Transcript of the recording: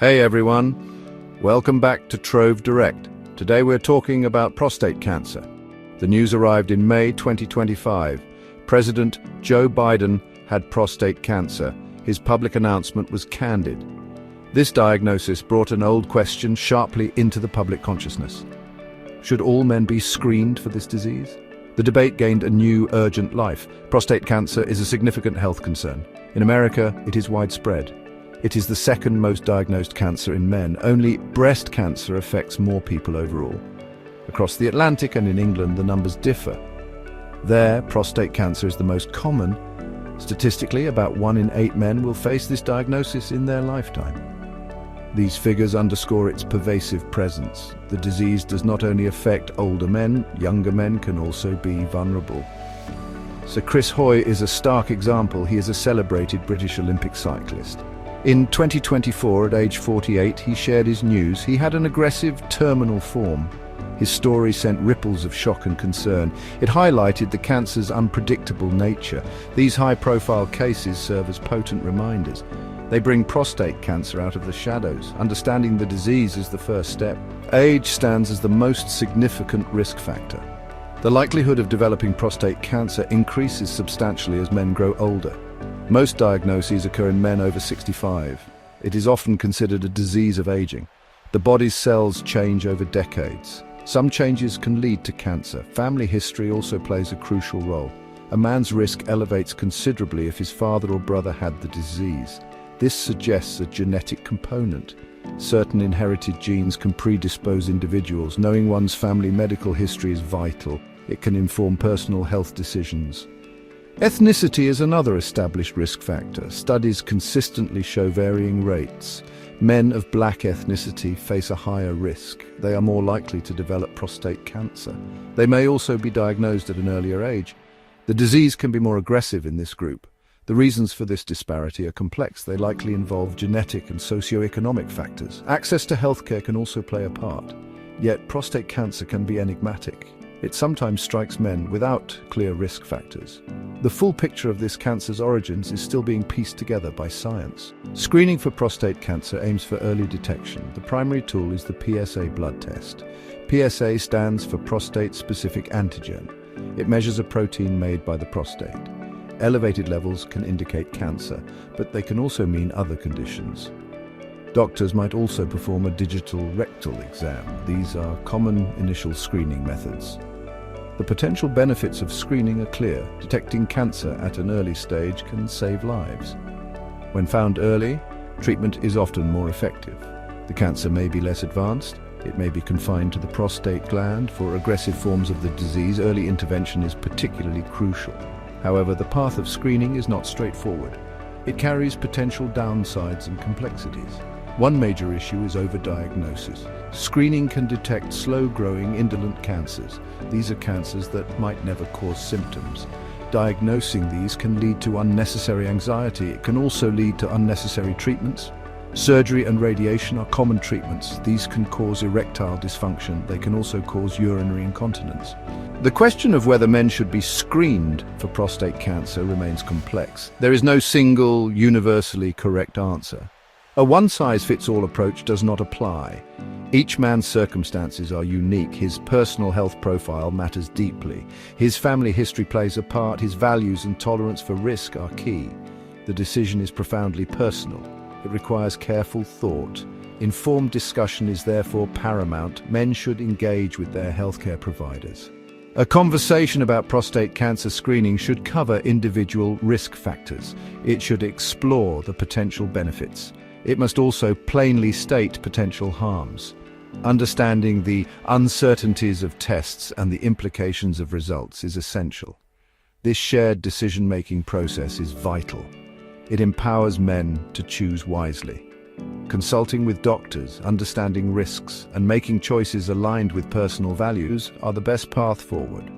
Hey everyone, welcome back to Trove Direct. Today we're talking about prostate cancer. The news arrived in May 2025. President Joe Biden had prostate cancer. His public announcement was candid. This diagnosis brought an old question sharply into the public consciousness. Should all men be screened for this disease? The debate gained a new, urgent life. Prostate cancer is a significant health concern. In America, it is widespread. It is the second most diagnosed cancer in men. Only breast cancer affects more people overall. Across the Atlantic and in England, the numbers differ. There, prostate cancer is the most common. Statistically, about 1 in 8 men will face this diagnosis in their lifetime. These figures underscore its pervasive presence. The disease does not only affect older men, younger men can also be vulnerable. Sir Chris Hoy is a stark example. He is a celebrated British Olympic cyclist. In 2024, at age 48, he shared his news. He had an aggressive terminal form. His story sent ripples of shock and concern. It highlighted the cancer's unpredictable nature. These high-profile cases serve as potent reminders. They bring prostate cancer out of the shadows. Understanding the disease is the first step. Age stands as the most significant risk factor. The likelihood of developing prostate cancer increases substantially as men grow older. Most diagnoses occur in men over 65. It is often considered a disease of aging. The body's cells change over decades. Some changes can lead to cancer. Family history also plays a crucial role. A man's risk elevates considerably if his father or brother had the disease. This suggests a genetic component. Certain inherited genes can predispose individuals. Knowing one's family medical history is vital. It can inform personal health decisions. Ethnicity is another established risk factor. Studies consistently show varying rates. Men of black ethnicity face a higher risk. They are more likely to develop prostate cancer. They may also be diagnosed at an earlier age. The disease can be more aggressive in this group. The reasons for this disparity are complex. They likely involve genetic and socioeconomic factors. Access to healthcare can also play a part. Yet prostate cancer can be enigmatic. It sometimes strikes men without clear risk factors. The full picture of this cancer's origins is still being pieced together by science. Screening for prostate cancer aims for early detection. The primary tool is the PSA blood test. PSA stands for prostate-specific antigen. It measures a protein made by the prostate. Elevated levels can indicate cancer, but they can also mean other conditions. Doctors might also perform a digital rectal exam. These are common initial screening methods. The potential benefits of screening are clear. Detecting cancer at an early stage can save lives. When found early, treatment is often more effective. The cancer may be less advanced. It may be confined to the prostate gland. For aggressive forms of the disease, early intervention is particularly crucial. However, the path of screening is not straightforward. It carries potential downsides and complexities. One major issue is overdiagnosis. Screening can detect slow-growing, indolent cancers. These are cancers that might never cause symptoms. Diagnosing these can lead to unnecessary anxiety. It can also lead to unnecessary treatments. Surgery and radiation are common treatments. These can cause erectile dysfunction. They can also cause urinary incontinence. The question of whether men should be screened for prostate cancer remains complex. There is no single, universally correct answer. A one-size-fits-all approach does not apply. Each man's circumstances are unique. His personal health profile matters deeply. His family history plays a part. His values and tolerance for risk are key. The decision is profoundly personal. It requires careful thought. Informed discussion is therefore paramount. Men should engage with their healthcare providers. A conversation about prostate cancer screening should cover individual risk factors. It should explore the potential benefits. It must also plainly state potential harms. Understanding the uncertainties of tests and the implications of results is essential. This shared decision-making process is vital. It empowers men to choose wisely. Consulting with doctors, understanding risks, and making choices aligned with personal values are the best path forward.